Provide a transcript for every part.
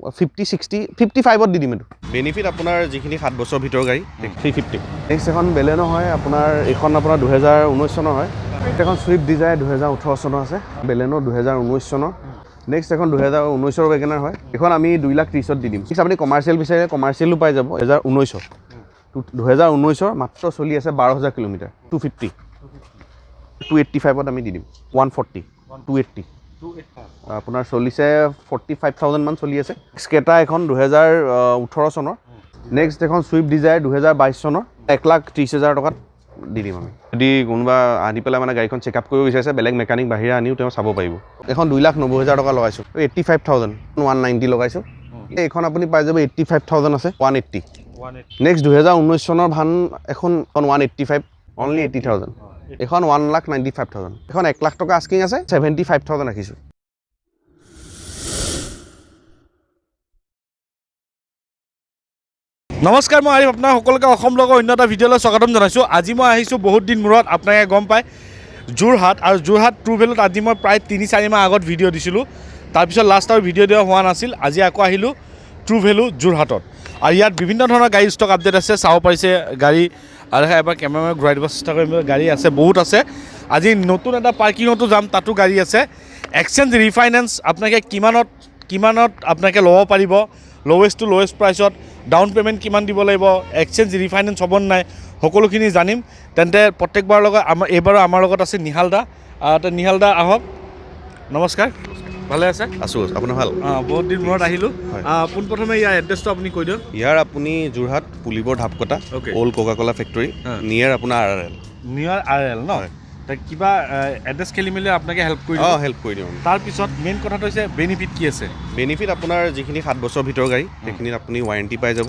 50 60 55ত দি দিম এইটো বেনিফিট আপোনাৰ যিখিনি 7 বছৰ ভিতৰ গাড়ী 350 নেক্সট এখন বেলেনো হয় আপোনাৰ এইখন আপোনাৰ 2019 চনৰ হয় এখন সুইফট ডিজায়াৰ 2018 চনৰ আছে বেলেনো 2019 চনৰ নেক্সট এখন 2019ৰ ৱেগনাৰ হয় এখন আমি 2,30,000ত দি দিম আপুনি কমাৰ্চিয়েল বিচাৰে কমাৰ্চিয়েলো পাই যাব 2019ৰ 2019ৰ মাত্ৰ চলি আছে 12,000 কিলোমিটাৰ 250 285ত আমি দি দিম 140 280 আপোনাৰ চলিছে 45,000 মান চলি আছে স্কেটা এখন 2018 চনৰ নেক্সট এখন সুইফট ডিজায়াৰ 2022 চনৰ 1,30,000 টকাত দি দিম আমি যদি কোনোবা আনি পেলাই মানে গাড়ীখন চেকআপ কৰিব বিচাৰিছে বেলেগ মেকানিক বাহিৰে আনিও তেওঁ চাব পাৰিব এখন 2,90,000 টকা লগাইছোঁ 85,000 190 লগাইছোঁ এইখন আপুনি পাই যাব 85,000 আছে 180 নেক্সট 2019 চনৰ ভান এখন 185 অনলি 80,000 এখন 1,95,000 এখন 1 লাখ টকা আস্কিং আছে 75,000 ৰাখিছোঁ নমস্কাৰ মই আৰিফ আপোনাৰ সকলোকে অসম লগৰ অন্য এটা ভিডিঅ'লৈ স্বাগতম জনাইছোঁ আজি মই আহিছোঁ বহুত দিন মূৰত আপোনালোকে গম পায় যোৰহাট আৰু যোৰহাট ট্ৰু ভেলুত আজি মই প্ৰায় 3-4 মাহ আগত ভিডিঅ' দিছিলোঁ তাৰপিছত লাষ্ট আৰু ভিডিঅ' দিয়া হোৱা নাছিল আজি আকৌ আহিলোঁ ট্ৰু ভেলু যোৰহাটত আৰু ইয়াত বিভিন্ন ধৰণৰ গাড়ী ষ্টক আপডেট আছে চাব পাৰিছে গাড়ী আৰু এবাৰ কেমেৰামেন ঘূৰাই দিব চেষ্টা কৰিম গাড়ী আছে বহুত আছে আজি নতুন এটা পাৰ্কিঙতো যাম তাতো গাড়ী আছে এক্সচেঞ্জ ৰিফাইনেন্স আপোনালোকে কিমানত আপোনালোকে ল'ব পাৰিব লৱেষ্ট টু লৱেষ্ট প্ৰাইচত ডাউন পে'মেণ্ট কিমান দিব লাগিব এক্সচেঞ্জ ৰিফাইনেন্স হ'ব নাই সকলোখিনি জানিম তেন্তে প্ৰত্যেকবাৰ লগত এইবাৰো আমাৰ লগত আছে নিহাল দা আহক নমস্কাৰ ভালে আছে আছোঁ আপোনাৰ ভাল বহুত দিন মূৰত আহিলোঁ পোনপ্ৰথমে ইয়াৰ এড্ৰেছটো আপুনি কৈ দিয়ক ইয়াৰ আপুনি যোৰহাট পুলিবৰ ঢাপকটা old Coca Cola factory near আপোনাৰ RRL ন কিবা এড্ৰেছ খেলি মেলি আপোনাকে হেল্প কৰি দিম তাৰপিছত মেইন কথাটো হৈছে বেনিফিট কি আছে বেনিফিট আপোনাৰ যিখিনি 7 বছৰ ভিতৰ গাড়ী সেইখিনিত আপুনি ৱাৰেণ্টি পাই যাব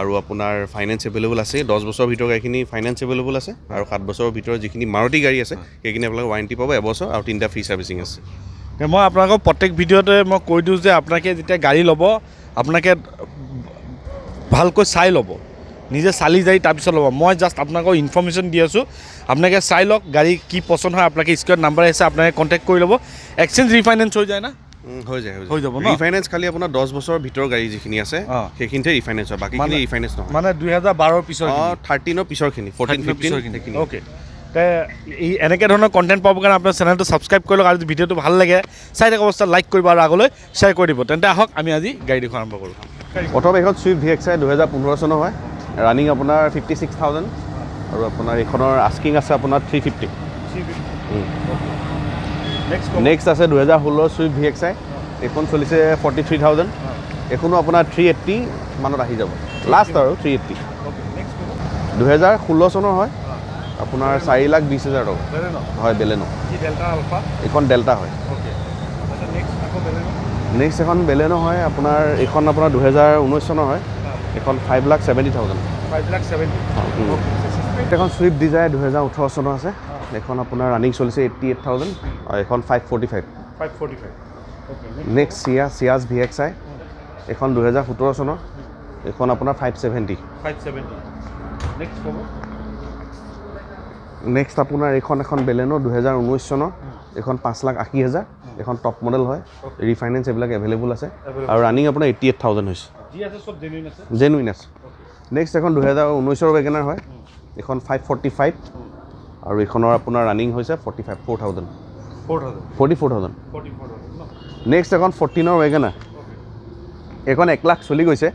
আৰু আপোনাৰ ফাইনেন্স এভেইলেবল আছে 10 বছৰ ভিতৰ গাড়ীখিনি ফাইনেন্স এভেইলেবল আছে আৰু 7 বছৰৰ ভিতৰত যিখিনি মাৰুতি গাড়ী আছে সেইখিনি আপোনালোকে ৱাৰেণ্টি পাব এবছৰ আৰু 3টা ফ্ৰী ছাৰ্ভিচিং আছে মই আপোনালোকক প্ৰত্যেক ভিডিঅ'তে মই কৈ দিওঁ যে আপোনালোকে যেতিয়া গাড়ী ল'ব আপোনালোকে ভালকৈ চাই ল'ব নিজে চালি যাই তাৰপিছত ল'ব মই জাষ্ট আপোনালোকক ইনফৰ্মেশ্যন দি আছোঁ আপোনালোকে চাই লওক গাড়ী কি পচন্দ হয় আপোনালোকে স্ক্ৰীনত নাম্বাৰ আছে আপোনালোকে কণ্টেক্ট কৰি ল'ব এক্সচেঞ্জ ৰিফাইনেন্স হৈ যায় না হৈ যাব ৰিফাইনেন্স খালি আপোনাৰ 10 বছৰৰ ভিতৰ গাড়ী যিখিনি আছে সেইখিনিতে ৰিফাইনেন্স হয় বাকীখিনি ৰিফাইনেন্স নহয় মানে 2012ৰ পিছৰ 13ৰ পিছৰখিনি 14-15 অ'কে এনেকৈ ধৰণৰ কণ্টেণ্ট পাবৰ কাৰণে আপোনাৰ চেনেলটো ছাবস্ক্ৰাইব কৰি লওক আৰু ভিডিঅ'টো ভাল লাগে চাই থকা অৱস্থাত লাইক কৰিব আৰু আগলৈ শ্বেয়াৰ কৰি দিব তেন্তে আহক আমি আজি গাড়ী দেখুৱাই আৰম্ভ কৰোঁ প্ৰথম এখন চুইফট VXI 2015 চনৰ হয় ৰানিং আপোনাৰ 56,000 আৰু আপোনাৰ এইখনৰ আস্কিং আছে আপোনাৰ 350 নেক্সট আছে 2016 চুইফট VXI এইখন চলিছে 43,000 এইখনো আপোনাৰ 380 মানত আহি যাব লাষ্ট আৰু 380 2016 চনৰ হয় আপোনাৰ 4,20,000 টকা হয় বেলেনো এইখন ডেল্টা হয় নেক্সট এখন বেলেনো হয় আপোনাৰ এইখন আপোনাৰ 2019 চনৰ হয় এখন 5,70,000 এখন চুইফট ডিজায়াৰ 2018 চনৰ আছে এখন আপোনাৰ ৰানিং চলিছে 88,000 আৰু এখন 545 নেক্সট চিয়াজ VXI এখন 2017 চনৰ এইখন আপোনাৰ 570 নেক্সট আপোনাৰ এখন বেলেনো 2019 চনৰ এখন 5,80,000 এখন টপ মডেল হয় ৰিফাইনেন্স এইবিলাক এভেইলেবল আছে আৰু ৰানিং আপোনাৰ 88,000 হৈছে জেনুইন আছে নেক্সট এখন 2019ৰ ৱেগনাৰ হয় এখন 545 আৰু এইখনৰ আপোনাৰ ৰানিং হৈছে 44,000 নেক্সট এখন 14ৰ ৱেগনাৰ এইখন 1 লাখ চলি গৈছে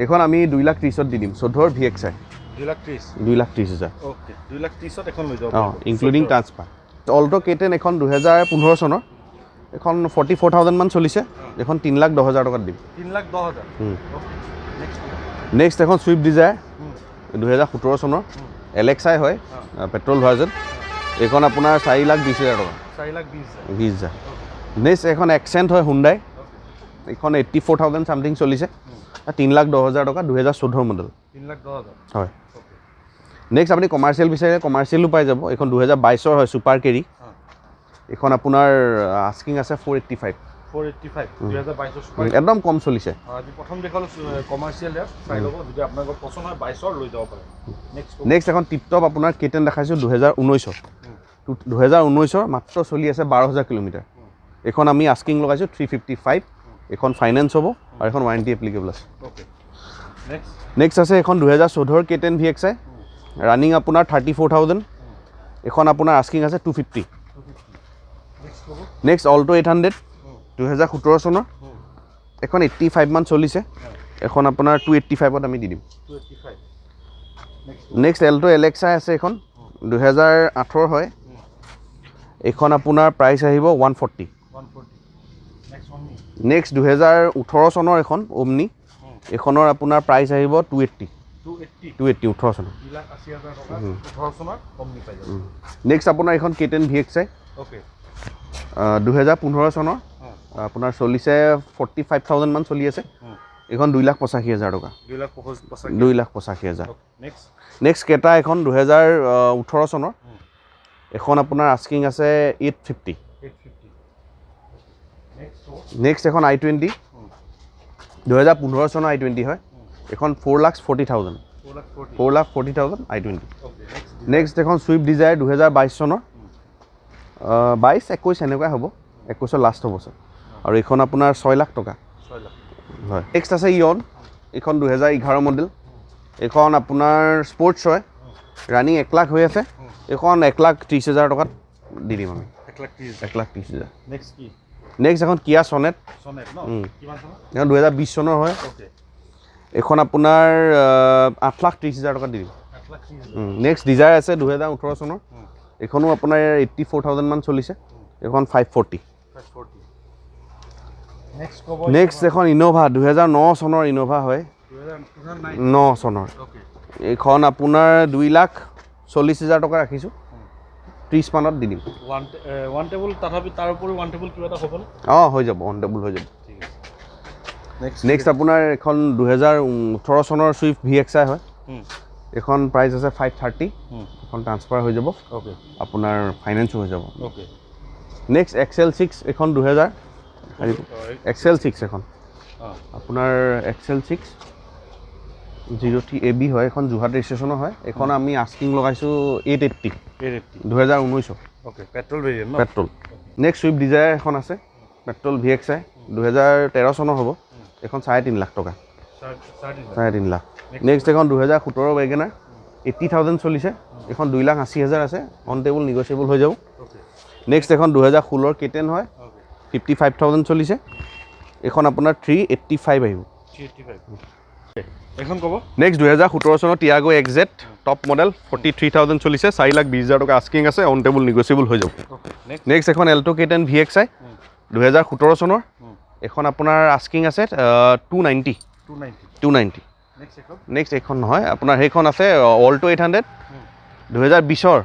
এইখন আমি 2,30,000ত দি দিম 14ৰ VXI 2,30,000 including transfer Alto K10 এখন 2015 চনৰ এখন 44,000 মান চলিছে এখন 3,10,000 টকাত দিম নেক্সট এখন চুইফট ডিজায়াৰ 2017 চনৰ LXI হয় পেট্ৰল ভাৰ্জন এইখন আপোনাৰ 4,20,000 টকা 20,000 নেক্সট এখন এক্সেণ্ট হয় হুণ্ডাই এইখন 84,000 চামথিং চলিছে 3,10,000 টকা 2014 মডেল হয় নেক্সট আপুনি কমাৰ্চিয়েল বিচাৰে কমাৰ্চিয়েলো পাই যাব এইখন 2022ৰ হয় ছুপাৰ কেৰি এইখন আপোনাৰ আস্কিং আছে 485 একদম কম চলিছে নেক্সট এখন টিপটপ আপোনাৰ K10 দেখাইছোঁ 2019ৰ মাত্ৰ চলি আছে 12,000 কিলোমিটাৰ এইখন আমি আস্কিং লগাইছোঁ 355 এখন ফাইনেন্স হ'ব আৰু এখন ৱাৰেণ্টি এপ্লিকেবল আছে ওকে নেক্সট আছে এখন 2014 K10 VXI ৰানিং আপোনাৰ 34,000 এখন আপোনাৰ আস্কিং আছে 250 নেক্সট অল্টো 800 2017 চনৰ এখন 85 মান চলিছে এখন আপোনাৰ 285ত আমি দি দিম 285 নেক্সট এল্টো LXI আছে এখন 2018 হয় এখন আপোনাৰ প্ৰাইচ আহিব 140 নেক্সট 2018 চনৰ এখন ওমনি এখনৰ আপোনাৰ প্ৰাইচ আহিব 280 18 চনৰ নেক্সট আপোনাৰ এখন K10 VXI ওকে 2015 চনৰ আপোনাৰ চলিছে 45,000 মান চলি আছে এখন 2,85,000 টকা 2,85,000 নেক্সট কেটা এখন 2018 চনৰ এখন আপোনাৰ আস্কিং আছে 850 নেক্সট এখন i20 2015 চনৰ i20 হয় এখন 4,40,000 i20 নেক্সট এখন চুইফ্ট ডিজায়াৰ 2022 চনৰ 22-21 এনেকুৱা হ'ব 21 লাষ্ট হ'ব স্যাৰ আৰু এখন আপোনাৰ 6 লাখ টকা হয় নেক্সট আছে ইয়ন এখন 2011 মডেল এখন আপোনাৰ স্পৰ্টছ হয় ৰানিং 1 লাখ হৈ আছে এখন 1,30,000 টকাত দি দিম আমি 1,30,000 নেক্সট এখন কিয়া সনেট এখন 2020 চনৰ হয় এখন আপোনাৰ 8,30,000 টকাত দি দিম নেক্সট ডিজায়াৰ আছে 2018 চনৰ এখনো আপোনাৰ 84,000 মান চলিছে এখন 540 নেক্সট এখন ইনোভা 2009 চনৰ ইনোভা হয় 9 চনৰ এইখন আপোনাৰ 2,40,000 টকা ৰাখিছোঁ 30 মানত দি দিম ওৱান টেবুল তথাপি তাৰ উপৰি ওৱান টেবুল কিবা এটা হ'ব হৈ যাব অন টেবুল হৈ যাব নেক্সট আপোনাৰ এখন 2018 চনৰ চুইফ্ট VXI হয় এখন প্ৰাইচ আছে 530 এখন ট্ৰান্সফাৰ হৈ যাব আপোনাৰ ফাইনেন্সো হৈ যাব নেক্সট XL6 এখন 2000 XL6 এখন আপোনাৰ XL6 0T AB হয় এখন যোৰহাট ৰেজিষ্ট্ৰেশ্যনৰ হয় এখন আমি আস্কিং লগাইছোঁ 880 2019 petrol variant petrol next Swift Dzire এখন আছে পেট্ৰল VXI 2013 চনৰ হ'ব এখন 3.5 লাখ টকা 3.5 লাখ নেক্সট এখন 2017 ৱেগনাৰ 80,000 চলিছে এখন 2,80,000 আছে অন টেবুল নিগচিয়েবল হৈ যাব নেক্সট এখন 2016 K10 হয় 55,000 চলিছে এখন আপোনাৰ 385 আহিব এখন ক'ব নেক্সট 2017 চনৰ টিয়াগো XZ টপ মডেল 43,000 চলিছে 4,20,000 টকা আস্কিং আছে অন টেবুল নিগচিয়েবল হৈ যাব নেক্সট এখন এল্টো K10 VXI 2017 চনৰ এখন আপোনাৰ আস্কিং আছে 290 নেক্সট এখন নহয় আপোনাৰ সেইখন আছে অল্টো 800 2020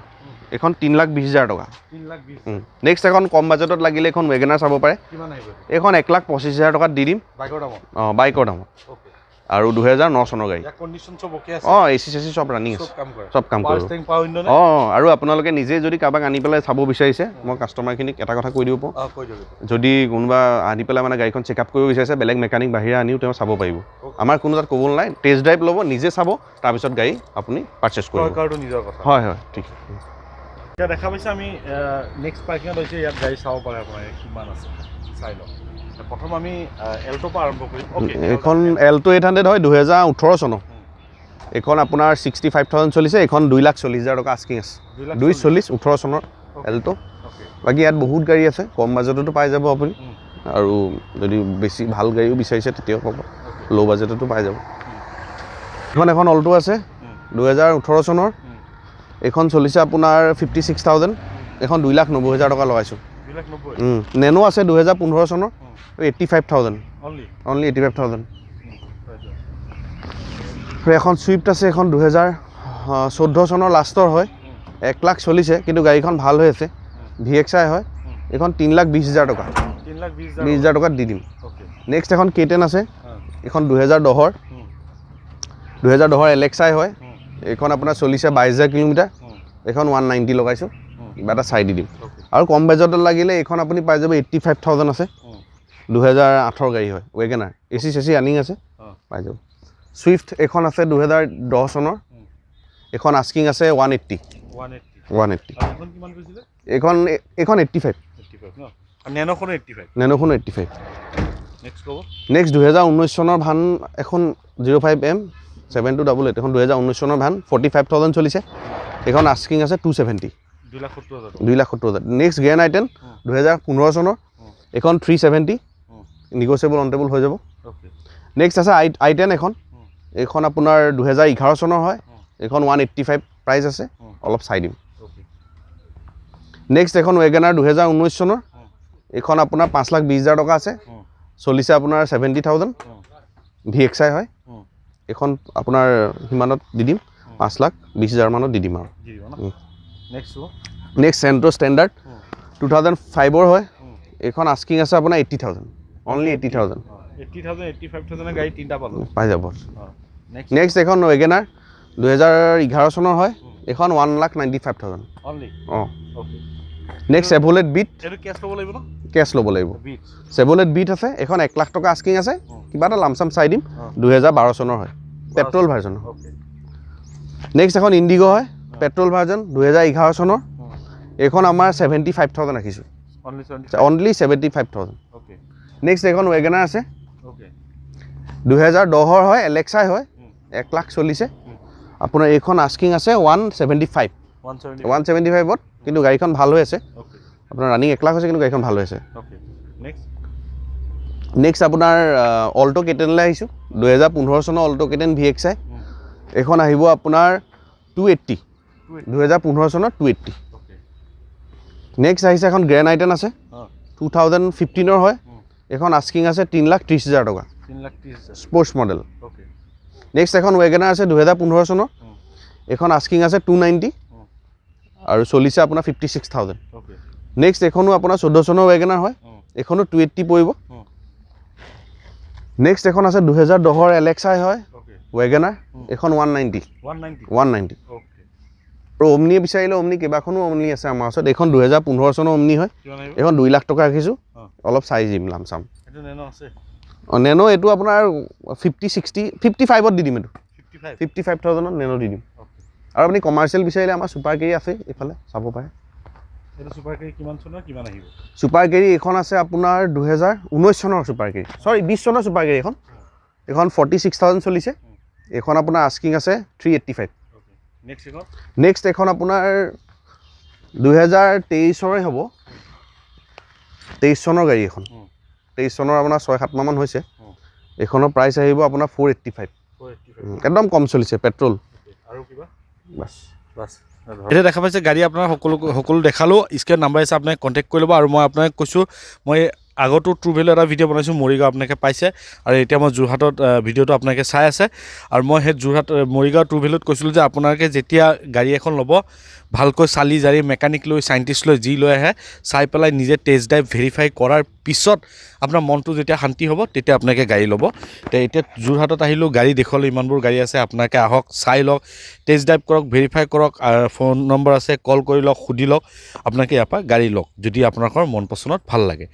এখন 3,20,000 টকা নেক্সট এখন কম বাজেটত লাগিলে এখন ৱেগনাৰ চাব পাৰে এইখন 1,25,000 টকাত দি দিম বাইকৰ দামত আৰু 2009 চনৰ গাড়ী AC চেচি চব ৰানিং আছে চব কাম কৰিব আৰু আপোনালোকে নিজে যদি কাৰোবাক আনি পেলাই চাব বিচাৰিছে মই কাষ্টমাৰখিনিক এটা কথা কৈ দিব পাৰোঁ যদি কোনোবা আনি পেলাই মানে গাড়ীখন চেকআপ কৰিব বিচাৰিছে বেলেগ মেকানিক বাহিৰে আনিও তেওঁ চাব পাৰিব আমাৰ কোনো তাত ক'ব নালাগে টেষ্ট ড্ৰাইভ ল'ব নিজে চাব তাৰপিছত গাড়ী আপুনি পাৰচেছ কৰিব হয় ঠিক এতিয়া দেখা পাইছে আমি নেক্সট পাৰ্কিঙত হৈছে ইয়াত গাড়ী চাব পাৰে আপোনালোকে কিমান আছে চাই লওক প্ৰথম আমি এল্টোৰ পৰা আৰম্ভ কৰিম এখন এল্টো 800 হয় 2018 চনৰ এখন আপোনাৰ 65,000 চলিছে এখন 2,40,000 টকা আস্কিং আছে 240 18 চনৰ এল্টো বাকী ইয়াত বহুত গাড়ী আছে কম বাজেটতো পাই যাব আপুনি আৰু যদি বেছি ভাল গাড়ীও বিচাৰিছে তেতিয়াও পাব ল' বাজেটতো পাই যাব এখন অল্টো আছে 2018 চনৰ এখন চলিছে আপোনাৰ 56,000 এখন 2,90,000 টকা লগাইছোঁ নেনো আছে 2015 চনৰ 85,000 অনলি 85,000 এখন চুইফ্ট আছে এখন 2014 চনৰ লাষ্টৰ হয় 1 লাখ চলিছে কিন্তু গাড়ীখন ভাল হৈ আছে VXI হয় এখন 3,20,000 টকা 20,000 টকাত দি দিম নেক্সট এখন K10 আছে এখন 2010 LXI হয় এইখন আপোনাৰ চলিছে 22,000 কিলোমিটাৰ এখন 190 লগাইছোঁ কিবা এটা চাই দি দিম আৰু কম বাজেটত লাগিলে এইখন আপুনি পাই যাব 85,000 আছে 2008 গাড়ী হয় ৱেগনাৰ AC চেচি ৰানিং আছে পাই যাব চুইফ্ট এখন আছে 2010 চনৰ এখন আস্কিং আছে 180 এইখন 85 নেনোখনো 85 নেক্সট ক'ব নেক্সট 2019 চনৰ ভান এখন 05M 7288 এখন 2019 চনৰ ভান 45,000 চলিছে এখন আস্কিং আছে 270 2,70,000 নেক্সট গ্ৰেণ্ড আইটেন 2015 চনৰ এখন 370 নিগোচিয়েবল অন টেবল হৈ যাব নেক্সট আছে I10 এখন আপোনাৰ 2011 চনৰ হয় এখন 185 প্ৰাইচ আছে অলপ চাই দিম নেক্সট এখন ৱেগনাৰ 2019 চনৰ এখন আপোনাৰ 5,20,000 টকা আছে চলিছে আপোনাৰ 70,000 VXI হয় এখন আপোনাৰ হিমানত দি দিম 5,20,000 মানত দি দিম আৰু নেক্সট চেণ্ট্ৰ ষ্টেণ্ডাৰ্ড 2005 হয় এখন আস্কিং আছে আপোনাৰ 80,000 অনলি 80,000 85,000 গাড়ী তিনিটা পালোঁ পাই যাব নেক্সট এখন ৱেগনাৰ 2011 চনৰ হয় এখন 1,95,000 অনলি অঁ নেক্সট চেভলেট বিট এইটো কেছ ল'ব লাগিব ন কেছ ল'ব লাগিব চেভলেট বিট আছে এখন 1 লাখ টকা আস্কিং আছে কিবা এটা লামচাম চাই দিম 2012 চনৰ হয় পেট্ৰল ভাৰ্জন নেক্সট এখন ইণ্ডিগ' হয় পেট্ৰল ভাৰ্জন 2011 চনৰ এইখন আমাৰ 75,000 ৰাখিছোঁ অনলি 75,000 নেক্সট এখন ৱেগনাৰ আছে 2010 হয় এলেক্সাই হয় 1 লাখ চলিছে আপোনাৰ এইখন আস্কিং আছে 175ত কিন্তু গাড়ীখন ভাল হৈ আছে আপোনাৰ ৰানিং 1 লাখ হৈছে কিন্তু গাড়ীখন ভাল হৈ আছে নেক্সট আপোনাৰ অল্টো কেটেনলৈ আহিছোঁ 2015 চনৰ অল্টো কেটেন VXI এইখন আহিব আপোনাৰ 280 2015 চনৰ 280 নেক্সট আহিছে এখন গ্ৰেণ্ড আইটেন আছে 2015 হয় এখন আস্কিং আছে 3,30,000 টকা স্পৰ্টছ মডেল নেক্সট এখন ৱেগনাৰ আছে 2015 চনৰ এখন আস্কিং আছে 290 আৰু চলিছে আপোনাৰ 56,000 নেক্সট এখনো আপোনাৰ 14 চনৰ ৱেগনাৰ হয় এখনো 280 পৰিব নেক্সট এখন আছে 2010 এলেক্সাই হয় ৱেগনাৰ এখন 190 আৰু অমনি বিচাৰিলে অমনি কেইবাখনো অমনি আছে আমাৰ ওচৰত এখন 2015 চনৰ অমনি হয় এখন 2 লাখ টকা ৰাখিছোঁ অলপ চাই দিম লামচাম নেনো এইটো আপোনাৰ 55ত দি দিম এইটো 55,000ত নেনো দি দিম আৰু আপুনি কমাৰ্চিয়েল বিচাৰিলে আমাৰ ছুপাৰ কেৰি আছে এইফালে চাব পাৰে ছুপাৰ কেৰি এইখন আছে আপোনাৰ 2019 চনৰ ছুপাৰ কেৰি 20 চনৰ ছুপাৰ কেৰি এইখন 46,000 চলিছে এইখন আপোনাৰ আস্কিং আছে 385 নেক্সট এখন আপোনাৰ 2023 হ'ব 23 চনৰ গাড়ী এখন 23 চনৰ আপোনাৰ 6-7 মাহমান হৈছে এইখনৰ প্ৰাইচ আহিব আপোনাৰ 485 একদম কম চলিছে পেট্ৰল বাছ এতিয়া দেখা পাইছে গাড়ী আপোনাৰ সকলো দেখালোঁ স্ক্ৰীন নাম্বাৰ আছে আপোনাক কণ্টেক্ট কৰি ল'ব আৰু মই আপোনাক কৈছোঁ মই আগতো ট্ৰু ভেলু এটা ভিডিঅ' বনাইছোঁ মৰিগাঁও আপোনালোকে পাইছে আৰু এতিয়া মই যোৰহাটত ভিডিঅ'টো আপোনালোকে চাই আছে আৰু মই সেই মৰিগাঁও ট্ৰু ভেলুত কৈছিলোঁ যে আপোনালোকে যেতিয়া গাড়ী এখন ল'ব ভালকৈ চালি জাৰি মেকানিক লৈ চাইণ্টিষ্ট লৈ যি লৈ আহে চাই পেলাই নিজে টেষ্ট ড্ৰাইভ ভেৰিফাই কৰাৰ পিছত আপোনাৰ মনটো যেতিয়া শান্তি হ'ব তেতিয়া আপোনালোকে গাড়ী ল'ব এতিয়া যোৰহাটত আহিলেও গাড়ী দেখুৱালোঁ ইমানবোৰ গাড়ী আছে আপোনালোকে আহক চাই লওক টেষ্ট ড্ৰাইভ কৰক ভেৰিফাই কৰক ফোন নম্বৰ আছে কল কৰি লওক সুধি লওক আপোনালোকে ইয়াৰ পৰা গাড়ী লওক যদি আপোনালোকৰ মন পচন্দত ভাল লাগে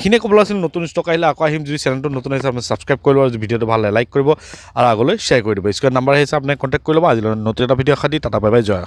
এইখিনিয়ে ক'বলৈ আছিল নতুন ষ্টক আহিলে আকৌ আহিম যদি চেনেলটো নতুন আহিছে আপুনি ছাবস্ক্ৰাইব কৰি ল'ব আৰু ভিডিঅ'টো ভাল লাগে লাইক কৰিব আৰু আগলৈ শ্বেয়াৰ কৰি দিব স্ক্ৰীন নাম্বাৰ আহিছে আপোনাক কণ্টেক্ট কৰি ল'ব আজিলৈ নতুন এটা ভিডিঅ' খাতি টাটা বাই বাই জয়